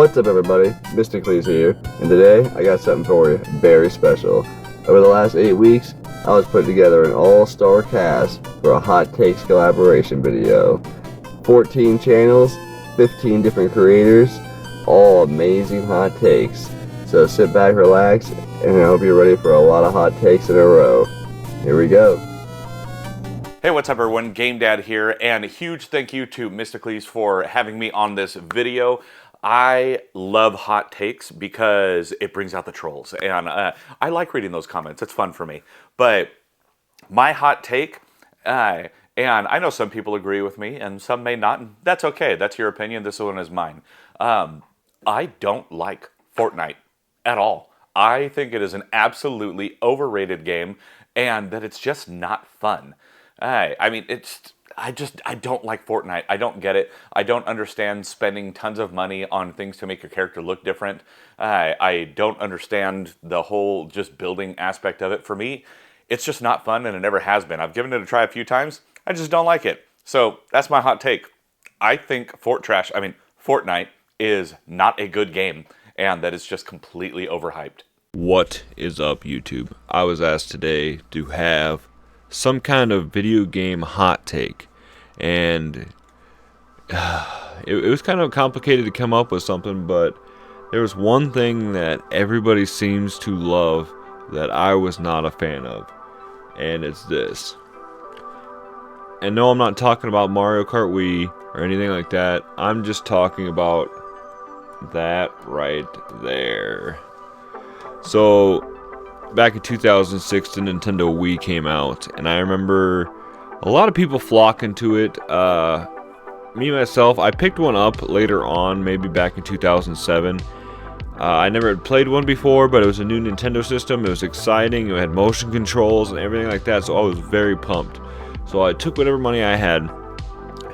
What's up everybody, Mystically's here, and today I got something for you very special. Over the last 8 weeks, I was putting together an all-star cast for a Hot Takes collaboration video. 14 channels, 15 different creators, all amazing hot takes. So sit back, relax, and I hope you're ready for a lot of hot takes in a row. Here we go. Hey, what's up everyone, Game Dad here, and a huge thank you to Mystically's for having me on this video. I love hot takes because it brings out the trolls, and I like reading those comments. It's fun for me. But my hot take, and I know some people agree with me, and some may not, and that's okay. That's your opinion. This one is mine. I don't like Fortnite at all. I think it is an absolutely overrated game, and that it's just not fun. I mean, I don't like Fortnite. I don't get it. I don't understand spending tons of money on things to make your character look different. I don't understand the whole just building aspect of it. For me, it's just not fun, and it never has been. I've given it a try a few times. I just don't like it. So that's my hot take. I think Fortnite is not a good game, and that it's just completely overhyped. What is up, YouTube? I was asked today to have some kind of video game hot take, and it was kind of complicated to come up with something, but there was one thing that everybody seems to love that I was not a fan of, and it's this. And no, I'm not talking about Mario Kart Wii or anything like that. I'm just talking about that right there. So back in 2006, the Nintendo Wii came out, and I remember a lot of people flocking to it. Me, myself, I picked one up later on, maybe back in 2007. I never had played one before, but it was a new Nintendo system. It was exciting. It had motion controls and everything like that, so I was very pumped. So I took whatever money I had,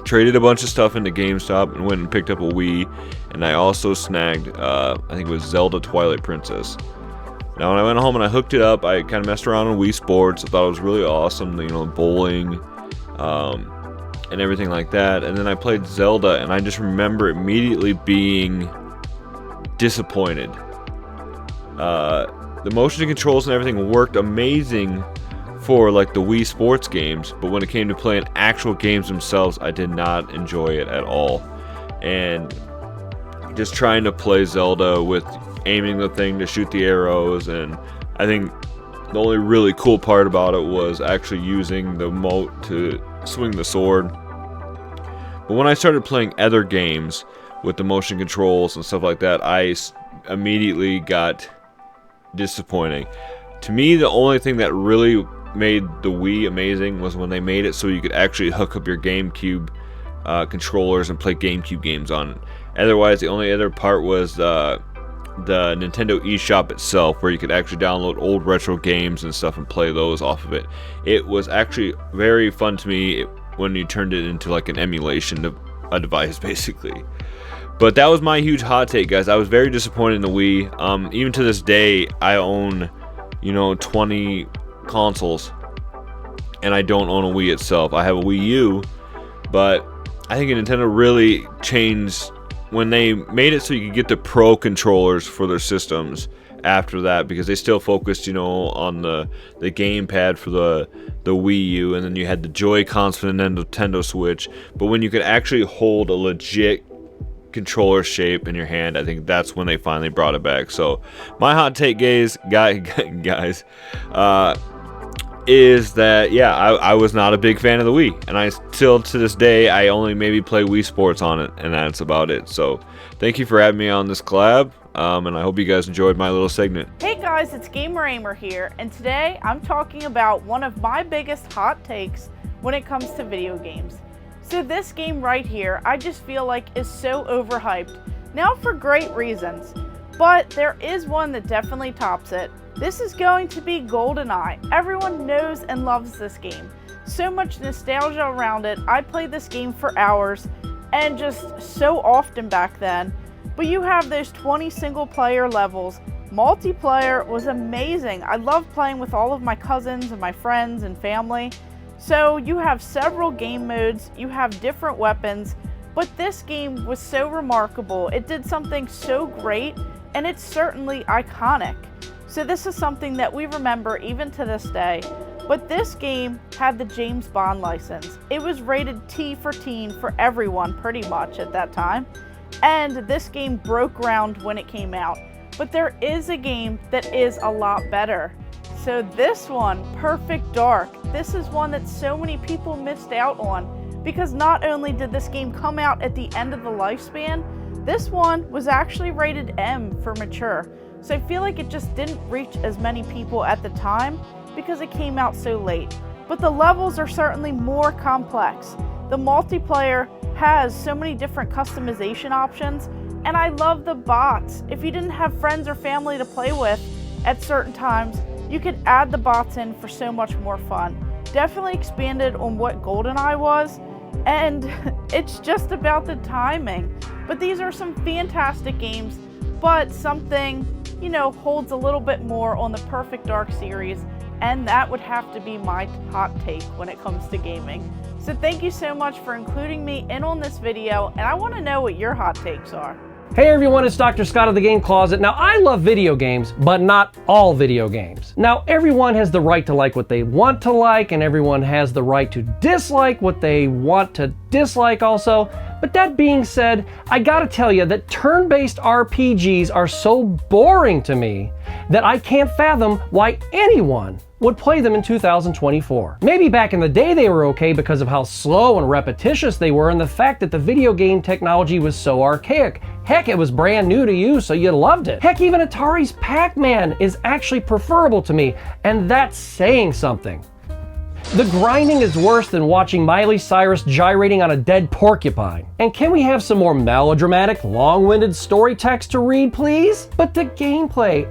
traded a bunch of stuff into GameStop, and went and picked up a Wii, and I also snagged, I think it was Zelda Twilight Princess. Now, when I went home and I hooked it up, I kind of messed around on Wii Sports. I thought it was really awesome, you know, bowling, and everything like that. And then I played Zelda, and I just remember immediately being disappointed. The motion controls and everything worked amazing for like the Wii Sports games, but when it came to playing actual games themselves, I did not enjoy it at all. And just trying to play Zelda with aiming the thing to shoot the arrows, and I think the only really cool part about it was actually using the mote to swing the sword. But when I started playing other games with the motion controls and stuff like that, I immediately got disappointing. To me, the only thing that really made the Wii amazing was when they made it so you could actually hook up your GameCube controllers and play GameCube games on it. Otherwise, the only other part was the Nintendo eShop itself, where you could actually download old retro games and stuff and play those off of it. It was actually very fun to me when you turned it into like an emulation of a device, basically. But that was my huge hot take, guys. I was very disappointed in the Wii. Even to this day, I own, 20 consoles, and I don't own a Wii itself. I have a Wii U, but I think Nintendo really changed when they made it so you could get the Pro controllers for their systems after that, because they still focused, on the gamepad for the Wii U, and then you had the Joy-Cons for the Nintendo Switch. But when you could actually hold a legit controller shape in your hand, I think that's when they finally brought it back. So my hot take, guys, is that, yeah, I was not a big fan of the Wii, and I still, to this day, I only maybe play Wii Sports on it, and that's about it. So thank you for having me on this collab, and I hope you guys enjoyed my little segment. Hey guys, it's GamerAmer here, and today I'm talking about one of my biggest hot takes when it comes to video games. So this game right here, I just feel like is so overhyped. Now, for great reasons, but there is one that definitely tops it. This is going to be GoldenEye. Everyone knows and loves this game. So much nostalgia around it. I played this game for hours, and just so often back then. But you have those 20 single player levels. Multiplayer was amazing. I loved playing with all of my cousins and my friends and family. So you have several game modes, you have different weapons, But this game was so remarkable, it did something so great, and it's certainly iconic. So this is something that we remember even to this day. But this game had the James Bond license. It was rated T for teen for everyone pretty much at that time. And this game broke ground when it came out. But there is a game that is a lot better. So this one, Perfect Dark, this is one that so many people missed out on, because not only did this game come out at the end of the lifespan, this one was actually rated M for mature. So I feel like it just didn't reach as many people at the time because it came out so late. But the levels are certainly more complex. The multiplayer has so many different customization options, and I love the bots. If you didn't have friends or family to play with at certain times, you could add the bots in for so much more fun. Definitely expanded on what GoldenEye was, and it's just about the timing. But these are some fantastic games, but something, you know, holds a little bit more on the Perfect Dark series, and that would have to be my hot take when it comes to gaming. So thank you so much for including me in on this video, and I want to know what your hot takes are. Hey everyone, it's Dr. Scott of the Game Closet. Now, I love video games, but not all video games. Now, everyone has the right to like what they want to like, and everyone has the right to dislike what they want to dislike also. But that being said, I gotta tell you that turn-based RPGs are so boring to me that I can't fathom why anyone would play them in 2024. Maybe back in the day they were okay because of how slow and repetitious they were and the fact that the video game technology was so archaic. Heck, it was brand new to you, so you loved it. Heck, even Atari's Pac-Man is actually preferable to me, and that's saying something. The grinding is worse than watching Miley Cyrus gyrating on a dead porcupine. And can we have some more melodramatic, long-winded story text to read, please? But the gameplay,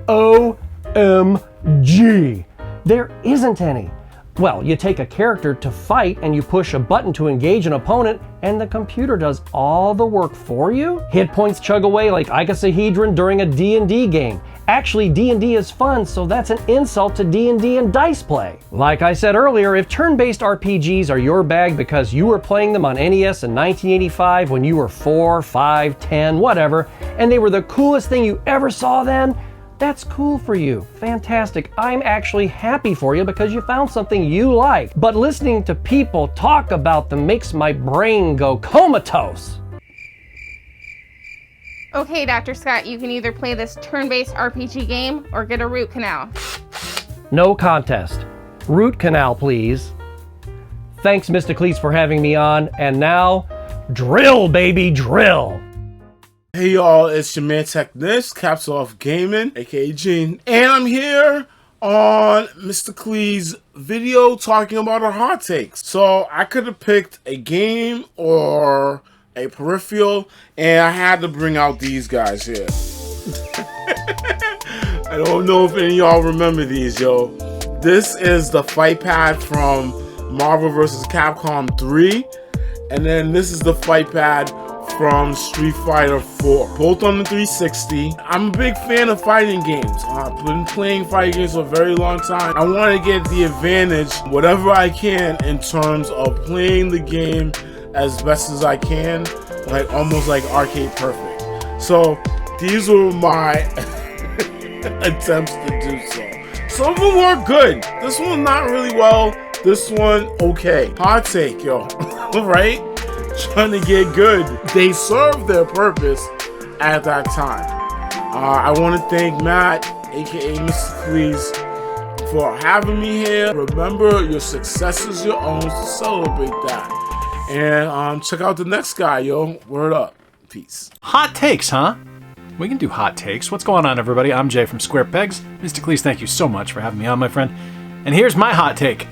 OMG, there isn't any. Well, you take a character to fight and you push a button to engage an opponent and the computer does all the work for you? Hit points chug away like icosahedron during a D&D game. Actually, D&D is fun, so that's an insult to D&D and dice play. Like I said earlier, if turn-based RPGs are your bag because you were playing them on NES in 1985 when you were 4, 5, 10, whatever, and they were the coolest thing you ever saw then, that's cool for you. Fantastic. I'm actually happy for you because you found something you like. But listening to people talk about them makes my brain go comatose. Okay, Dr. Scott, you can either play this turn-based RPG game or get a root canal. No contest. Root canal, please. Thanks, Mysticles, for having me on. And now, drill, baby, drill. Hey y'all, it's your ManTech, this CappsOffGaming, aka Gene, and I'm here on Mr. Clee's video talking about our hot takes. So I could have picked a game or a peripheral, and I had to bring out these guys here. I don't know if any of y'all remember these, yo. This is the fight pad from Marvel vs. Capcom 3, and then this is the fight pad from Street Fighter 4, both on the 360. I'm a big fan of fighting games. I've been playing fighting games for a very long time. I want to get the advantage, whatever I can, in terms of playing the game as best as I can, like almost like arcade perfect. So these were my attempts to do so. Some of them were good. This one not really well. This one okay. Hot take, yo. Right? Trying to get good. They served their purpose at that time. I want to thank Matt, aka Mr. Cleese, for having me here. Remember, your success is your own, so celebrate that. And check out the next guy, yo. Word up. Peace. Hot takes, huh? We can do hot takes. What's going on, everybody? I'm Jay from Square Pegs. Mr. Cleese, thank you so much for having me on, my friend. And here's my hot take.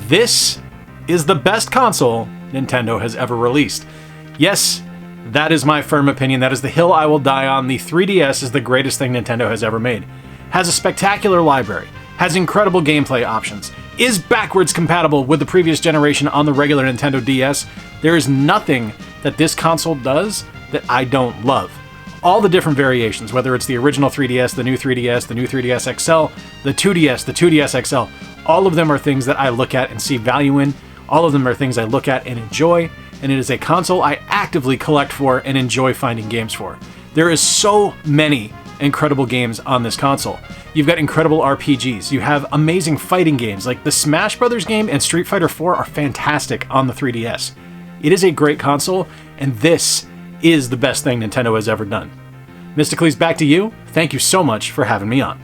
This is the best console Nintendo has ever released. Yes, that is my firm opinion. That is the hill I will die on. The 3DS is the greatest thing Nintendo has ever made. Has a spectacular library. Has incredible gameplay options. Is backwards compatible with the previous generation on the regular Nintendo DS. There is nothing that this console does that I don't love. All the different variations, whether it's the original 3DS, the new 3DS, the new 3DS XL, the 2DS, the 2DS XL, all of them are things that I look at and see value in. All of them are things I look at and enjoy, and it is a console I actively collect for and enjoy finding games for. There is so many incredible games on this console. You've got incredible RPGs, you have amazing fighting games, like the Smash Brothers game and Street Fighter 4 are fantastic on the 3DS. It is a great console, and this is the best thing Nintendo has ever done. Mysticles, back to you. Thank you so much for having me on.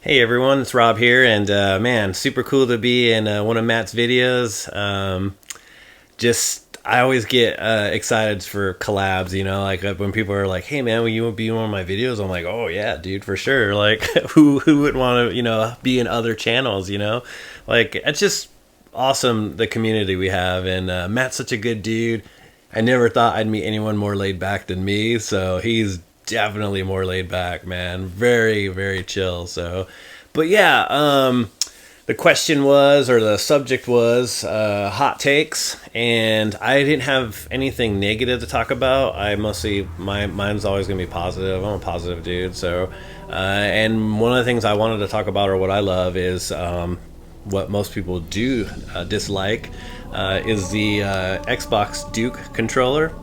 Hey everyone, it's Rob here, and man, super cool to be in one of Matt's videos. I always get excited for collabs, you know, like when people are like, hey man, will you be in one of my videos? I'm like, oh yeah, dude, for sure. Like, who would want to, you know, be in other channels, you know? Like, it's just awesome, the community we have, and Matt's such a good dude. I never thought I'd meet anyone more laid back than me, so he's definitely more laid back, man. Very, very chill. So, but yeah, the question was, or the subject was, hot takes, and I didn't have anything negative to talk about. I mostly, mine's always gonna be positive. I'm a positive dude. So, and one of the things I wanted to talk about, or what I love, is what most people do dislike, is the Xbox Duke controller.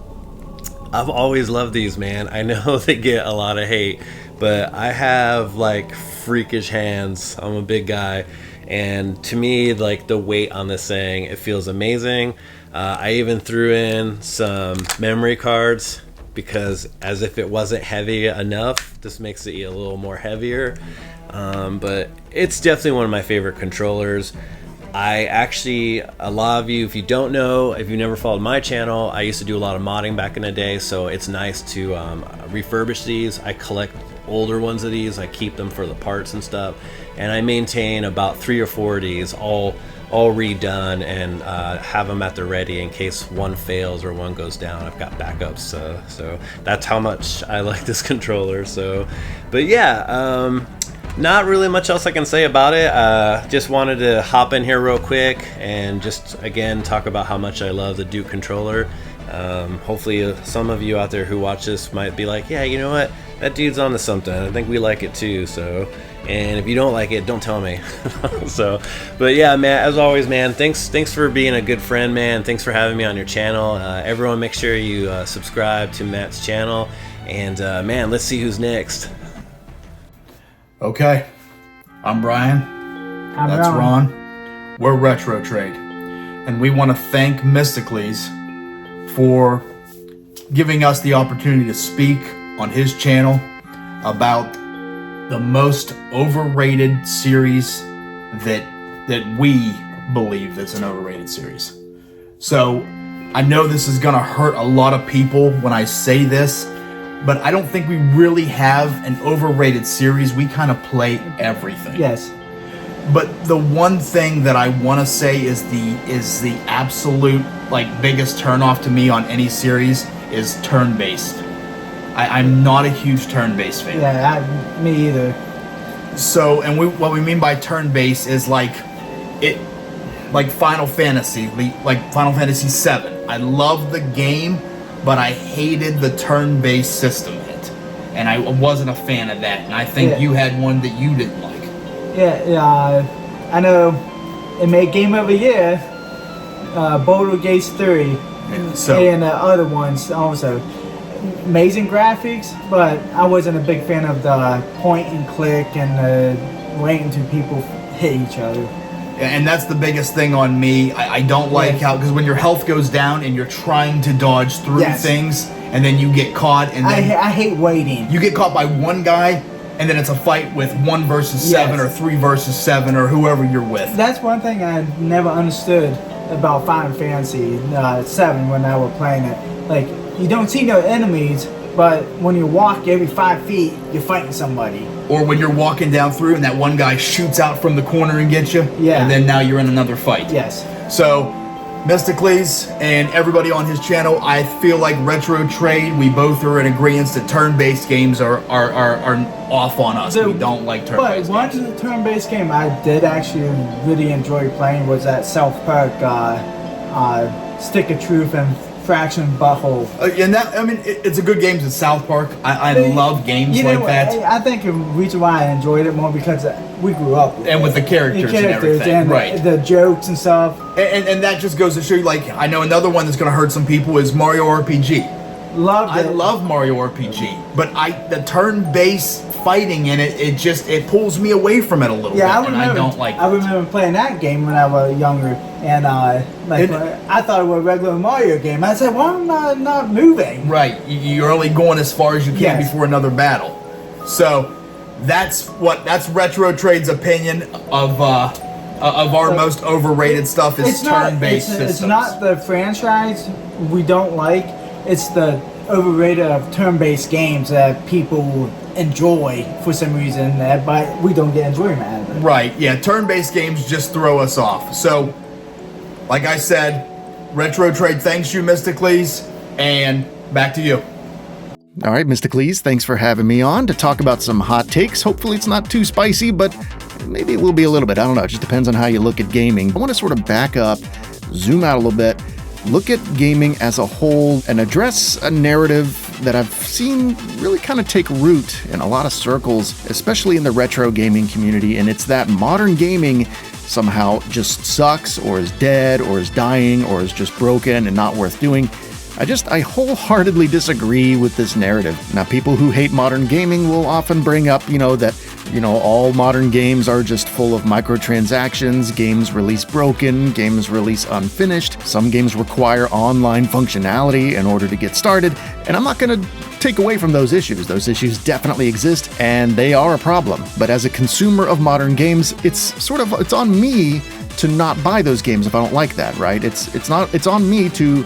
I've always loved these, man. I know they get a lot of hate, but I have like freakish hands. I'm a big guy, and to me, like, the weight on this thing, it feels amazing. I even threw in some memory cards, because as if it wasn't heavy enough, this makes it a little more heavier. But it's definitely one of my favorite controllers. I actually, a lot of you, if you don't know, if you never followed my channel, I used to do a lot of modding back in the day, so it's nice to refurbish these. I collect older ones of these, I keep them for the parts and stuff, and I maintain about 3 or 4 of these, all redone, and have them at the ready in case one fails or one goes down. I've got backups, so that's how much I like this controller. So, but yeah, not really much else I can say about it. Just wanted to hop in here real quick and just again talk about how much I love the Duke controller. Hopefully some of you out there who watch this might be like, yeah, you know what, that dude's onto something. I think we like it too. So, and if you don't like it, don't tell me. So, but yeah, man, as always, man, thanks for being a good friend, man. Thanks for having me on your channel. Everyone, make sure you subscribe to Matt's channel, and man, let's see who's next. Okay, I'm Brian. That's Ron. We're Retro Trade, and we want to thank Mysticles for giving us the opportunity to speak on his channel about the most overrated series that we believe that's an overrated series. So I know this is gonna hurt a lot of people when I say this, but I don't think we really have an overrated series. We kind of play everything. Yes. But the one thing that I want to say is the absolute biggest turnoff to me on any series is turn-based. I'm not a huge turn-based fan. Yeah, me either. So, and what we mean by turn-based is like Final Fantasy, like Final Fantasy VII. I love the game, but I hated the turn-based system hit, and I wasn't a fan of that. And I think you had one that you didn't like. Yeah, I know. It made Game of the Year. Baldur's Gate 3, and other ones also. Amazing graphics, but I wasn't a big fan of the point and click and waiting to people hit each other. And that's the biggest thing on me. I don't like how, because when your health goes down and you're trying to dodge through things, and then you get caught, and then I hate waiting. You get caught by one guy, and then it's a fight with 1 versus 7 or 3 versus 7 or whoever you're with. That's one thing I never understood about Final Fantasy 7 when I was playing it. Like, you don't see no enemies, but when you walk every 5 feet, you're fighting somebody. Or when you're walking down through and that one guy shoots out from the corner and gets you, and then now you're in another fight. Yes. So, Mysticles and everybody on his channel, I feel like Retro Trade, we both are in agreement that turn-based games are off on us. We don't like turn-based games. But one of the turn-based game I did actually really enjoy playing was that South Park Stick of Truth and fraction butthole. And that, I mean, it's a good game in South Park. I love games like that. I think the reason why I enjoyed it more because we grew up with and with the characters and everything, and right? The jokes and stuff. And that just goes to show you, like, I know another one that's going to hurt some people is Mario RPG. I love Mario RPG, but the turn-based fighting in it, it pulls me away from it a little bit. I don't like it. I remember playing that game when I was younger, and I thought it was a regular Mario game. I said, "Why am I not moving?" Right, you're only going as far as you can before another battle. So that's Retro Trade's opinion of our most overrated stuff is turn-based systems. It's not the franchise we don't like. It's the overrated of turn-based games that people enjoy for some reason, but we don't get enjoyment out of it. Right, yeah, turn-based games just throw us off. So, like I said, Retro Trade thanks you, Mysticles, and back to you. All right, Mysticles, thanks for having me on to talk about some hot takes. Hopefully it's not too spicy, but maybe it will be a little bit. I don't know, it just depends on how you look at gaming. I want to sort of back up, zoom out a little bit, look at gaming as a whole, and address a narrative that I've seen really kind of take root in a lot of circles, especially in the retro gaming community, and it's that modern gaming somehow just sucks, or is dead, or is dying, or is just broken and not worth doing. I wholeheartedly disagree with this narrative. Now, people who hate modern gaming will often bring up, that all modern games are just full of microtransactions, games release broken, games release unfinished, some games require online functionality in order to get started, and I'm not going to take away from those issues. Those issues definitely exist, and they are a problem. But as a consumer of modern games, it's on me to not buy those games if I don't like that, right? It's on me to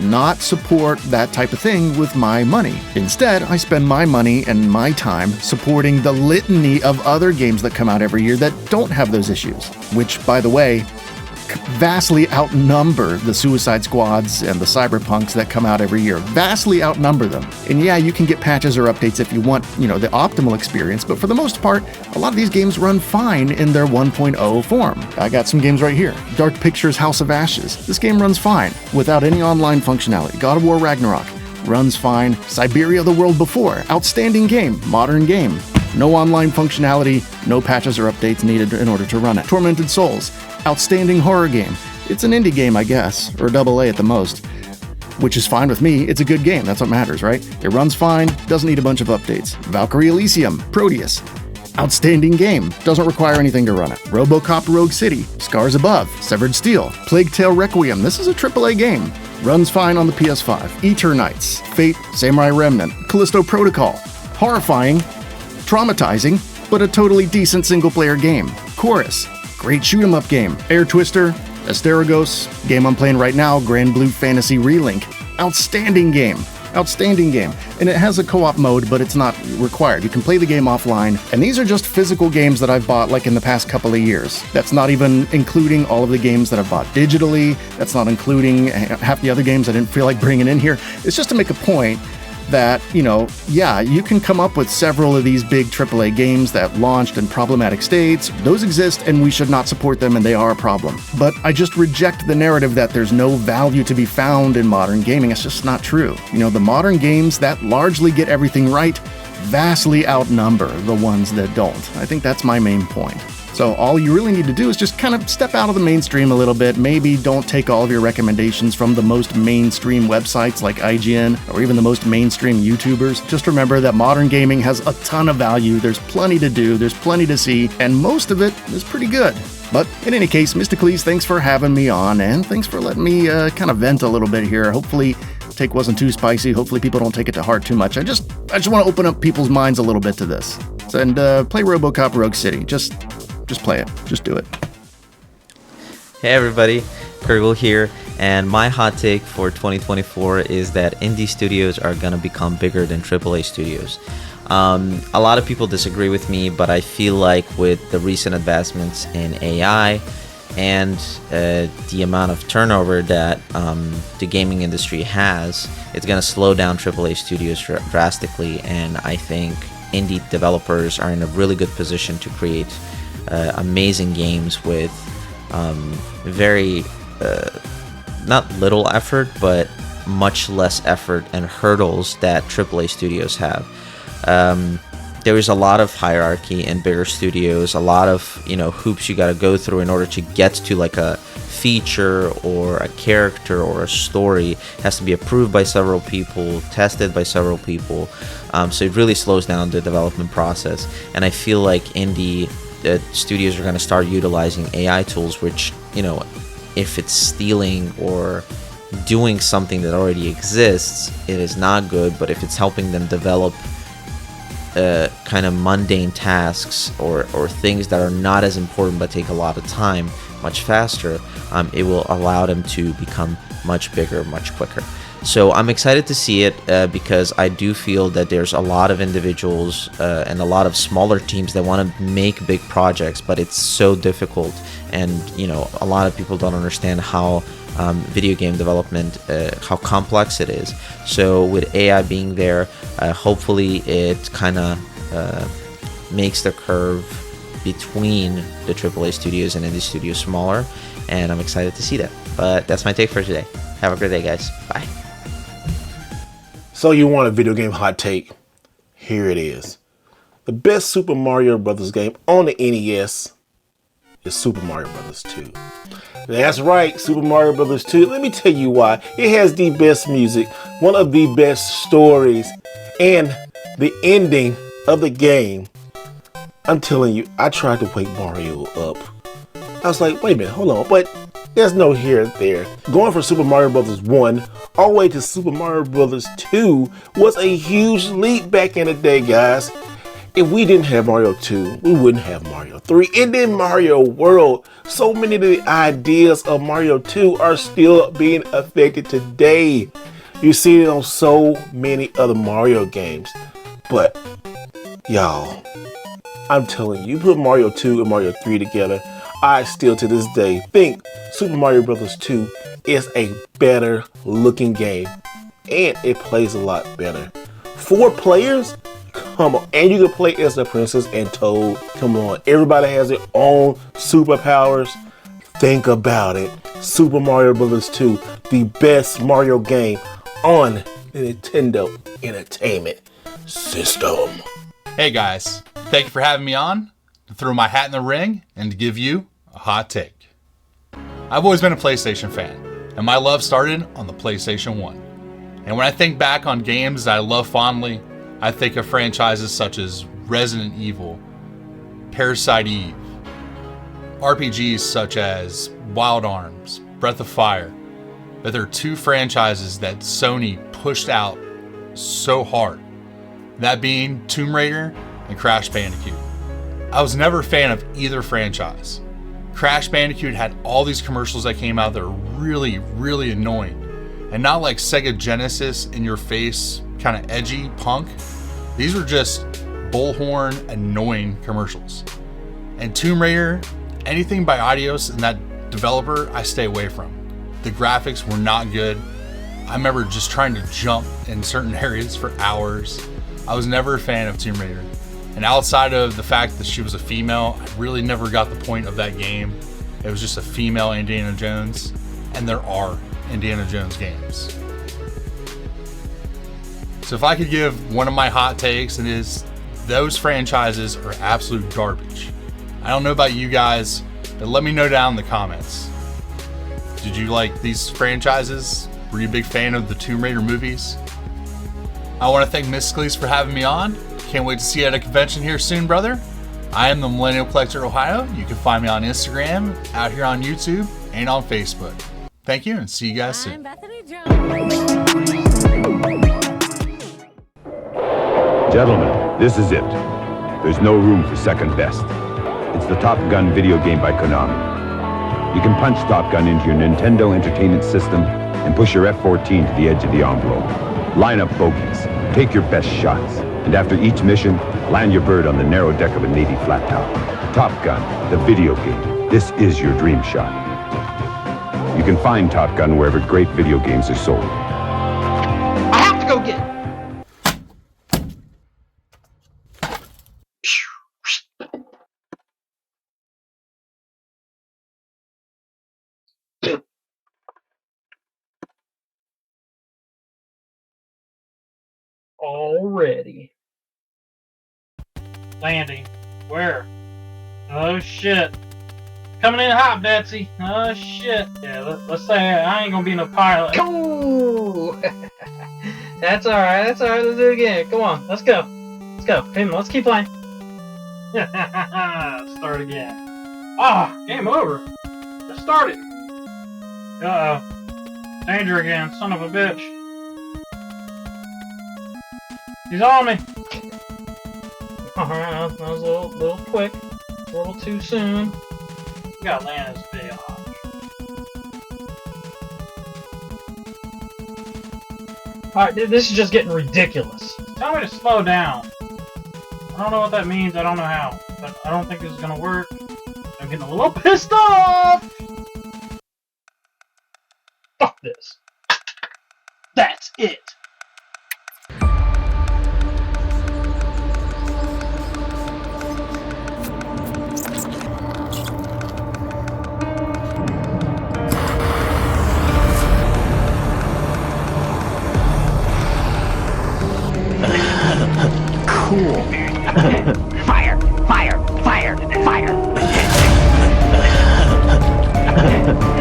not support that type of thing with my money. Instead, I spend my money and my time supporting the litany of other games that come out every year that don't have those issues, which, by the way, vastly outnumber the Suicide Squads and the Cyberpunks that come out every year. Vastly outnumber them. And yeah, you can get patches or updates if you want, the optimal experience, but for the most part, a lot of these games run fine in their 1.0 form. I got some games right here. Dark Pictures House of Ashes. This game runs fine without any online functionality. God of War Ragnarok runs fine. Siberia the World Before. Outstanding game. Modern game. No online functionality, no patches or updates needed in order to run it. Tormented Souls. Outstanding horror game. It's an indie game, I guess, or AA at the most, which is fine with me. It's a good game. That's what matters, right? It runs fine, doesn't need a bunch of updates. Valkyrie Elysium, Proteus. Outstanding game. Doesn't require anything to run it. RoboCop Rogue City, Scars Above, Severed Steel, Plague Tale Requiem. This is a AAA game. Runs fine on the PS5. Eternights, Fate, Samurai Remnant, Callisto Protocol. Horrifying, traumatizing, but a totally decent single-player game. Chorus. Great shoot-'em-up game. Air Twister, Asterigos, game I'm playing right now, Grand Blue Fantasy Relink. Outstanding game. Outstanding game. And it has a co-op mode, but it's not required. You can play the game offline. And these are just physical games that I've bought like in the past couple of years. That's not even including all of the games that I've bought digitally. That's not including half the other games I didn't feel like bringing in here. It's just to make a point that, you can come up with several of these big AAA games that launched in problematic states. Those exist and we should not support them, and they are a problem. But I just reject the narrative that there's no value to be found in modern gaming. It's just not true. The modern games that largely get everything right vastly outnumber the ones that don't. I think that's my main point. So all you really need to do is just kind of step out of the mainstream a little bit. Maybe don't take all of your recommendations from the most mainstream websites like IGN or even the most mainstream YouTubers. Just remember that modern gaming has a ton of value. There's plenty to do, there's plenty to see, and most of it is pretty good. But in any case, Mysticles, thanks for having me on, and thanks for letting me kind of vent a little bit here. Hopefully take wasn't too spicy. Hopefully people don't take it to heart too much. I just want to open up people's minds a little bit to this. And play RoboCop Rogue City. Just play it. Just do it. Hey everybody, Kerguhl here, and my hot take for 2024 is that indie studios are going to become bigger than AAA studios. A lot of people disagree with me, but I feel like with the recent advancements in AI and the amount of turnover that the gaming industry has, it's going to slow down AAA studios drastically, and I think indie developers are in a really good position to create amazing games with very not little effort, but much less effort and hurdles that AAA studios have. There is a lot of hierarchy in bigger studios, a lot of, you know, hoops you got to go through in order to get to like a feature or a character or a story. It has to be approved by several people, tested by several people, so it really slows down the development process. And I feel like indie studios are going to start utilizing AI tools, which, you know, if it's stealing or doing something that already exists, it is not good. But if it's helping them develop kind of mundane tasks or things that are not as important but take a lot of time much faster, it will allow them to become much bigger, much quicker. So I'm excited to see it because I do feel that there's a lot of individuals and a lot of smaller teams that want to make big projects, but it's so difficult, and you know, a lot of people don't understand how video game development, how complex it is. So with AI being there, hopefully it kind of makes the curve between the AAA studios and indie studios smaller, and I'm excited to see that. But that's my take for today. Have a great day, guys. Bye. So you want a video game hot take? Here it is. The best Super Mario Bros. Game on the NES is Super Mario Bros. 2. That's right, Super Mario Bros. 2. Let me tell you why. It has the best music, one of the best stories, and the ending of the game. I'm telling you, I tried to wake Mario up. I was like, wait a minute, hold on, but there's no here and there. Going from Super Mario Bros. 1 all the way to Super Mario Bros. 2 was a huge leap back in the day, guys. If we didn't have Mario 2, we wouldn't have Mario 3. And then Mario World. So many of the ideas of Mario 2 are still being affected today. You see it on so many other Mario games. But, y'all, I'm telling you, put Mario 2 and Mario 3 together, I still to this day think Super Mario Bros. 2 is a better looking game. And it plays a lot better. 4 players? Come on. And you can play as the Princess and Toad. Come on. Everybody has their own superpowers. Think about it. Super Mario Bros. 2, the best Mario game on the Nintendo Entertainment System. Hey guys, thank you for having me on to throw my hat in the ring and to give you a hot take. I've always been a PlayStation fan, and my love started on the PlayStation 1. And when I think back on games that I love fondly, I think of franchises such as Resident Evil, Parasite Eve, RPGs such as Wild Arms, Breath of Fire. But there are 2 franchises that Sony pushed out so hard, that being Tomb Raider and Crash Bandicoot. I was never a fan of either franchise. Crash Bandicoot had all these commercials that came out that were really, really annoying. And not like Sega Genesis in your face, kind of edgy punk. These were just bullhorn, annoying commercials. And Tomb Raider, anything by Eidos and that developer, I stay away from. The graphics were not good. I remember just trying to jump in certain areas for hours. I was never a fan of Tomb Raider. And outside of the fact that she was a female, I really never got the point of that game. It was just a female Indiana Jones, and there are Indiana Jones games. So if I could give one of my hot takes, it is those franchises are absolute garbage. I don't know about you guys, but let me know down in the comments. Did you like these franchises? Were you a big fan of the Tomb Raider movies? I want to thank Mysticles for having me on. Can't wait to see you at a convention here soon, brother. I am the Millennial Collector Ohio. You can find me on Instagram, out here on YouTube, and on Facebook. Thank you, and see you guys soon. Gentlemen, this is it. There's no room for second best. It's the Top Gun video game by Konami. You can punch Top Gun into your Nintendo Entertainment System and push your F-14 to the edge of the envelope. Line up bogeys, take your best shots, and after each mission, land your bird on the narrow deck of a Navy flat top. Top Gun, the video game. This is your dream shot. You can find Top Gun wherever great video games are sold. I have to go get it. already. Landing. Where? Oh shit. Coming in hot, Betsy. Oh shit. Yeah, let's say I ain't gonna be no pilot. Cool. That's alright. That's alright. Let's do it again. Come on. Let's go. Let's go. Come on. Let's keep playing. Start again. Ah, game over. Just started. Uh-oh. Danger again, son of a bitch. He's on me. Alright, that was a little quick. A little too soon. We gotta land this big hop. Alright, this is just getting ridiculous. Tell me to slow down. I don't know what that means, I don't know how. But I don't think this is gonna work. I'm getting a little pissed off! Fuck this. That's it. Cool. Fire! Fire! Fire! Fire!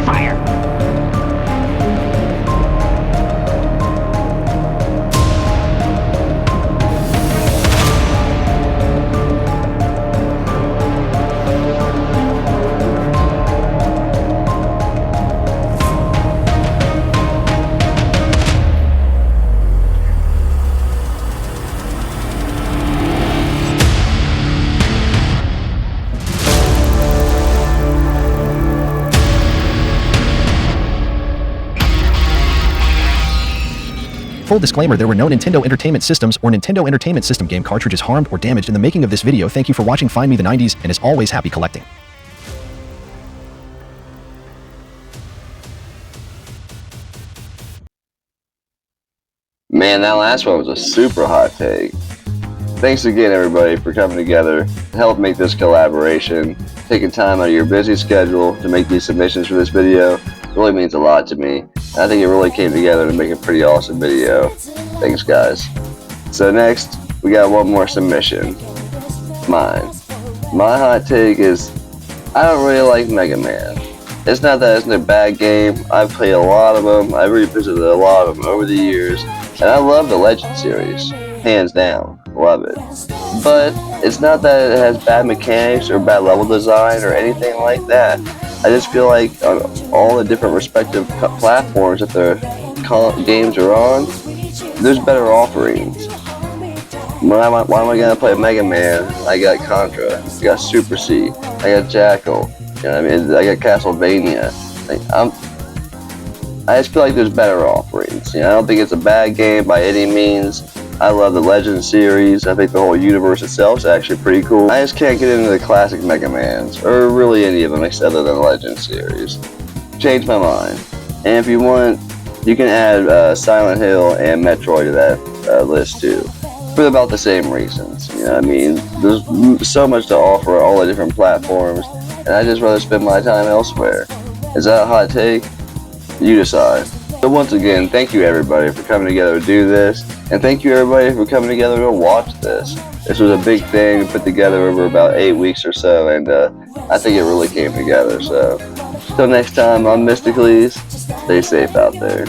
Fire! Full disclaimer, there were no Nintendo Entertainment Systems or Nintendo Entertainment System game cartridges harmed or damaged in the making of this video. Thank you for watching Find Me the 90s, and as always, happy collecting. Man, that last one was a super hot take. Thanks again, everybody, for coming together to help make this collaboration. Taking time out of your busy schedule to make these submissions for this video really means a lot to me. And I think it really came together to make a pretty awesome video. Thanks, guys. So next, we got one more submission. Mine. My hot take is, I don't really like Mega Man. It's not that it's a bad game. I've played a lot of them. I've revisited a lot of them over the years. And I love the Legend series. Hands down. Love it. But it's not that it has bad mechanics or bad level design or anything like that. I just feel like on all the different respective platforms that the games are on, there's better offerings. Why am I going to play Mega Man? I got Contra. I got Super C. I got Jackal. You know what I mean? I got Castlevania. I just feel like there's better offerings. You know, I don't think it's a bad game by any means. I love the Legend series. I think the whole universe itself is actually pretty cool. I just can't get into the classic Mega Mans, or really any of them except for the Legend series. Changed my mind. And if you want, you can add Silent Hill and Metroid to that list too. For about the same reasons. You know what I mean? There's so much to offer on all the different platforms, and I'd just rather spend my time elsewhere. Is that a hot take? You decide. So once again, thank you everybody for coming together to do this, and thank you everybody for coming together to watch this. This was a big thing put together over about 8 weeks or so, and I think it really came together. So, till next time, I'm Mysticles. Stay safe out there.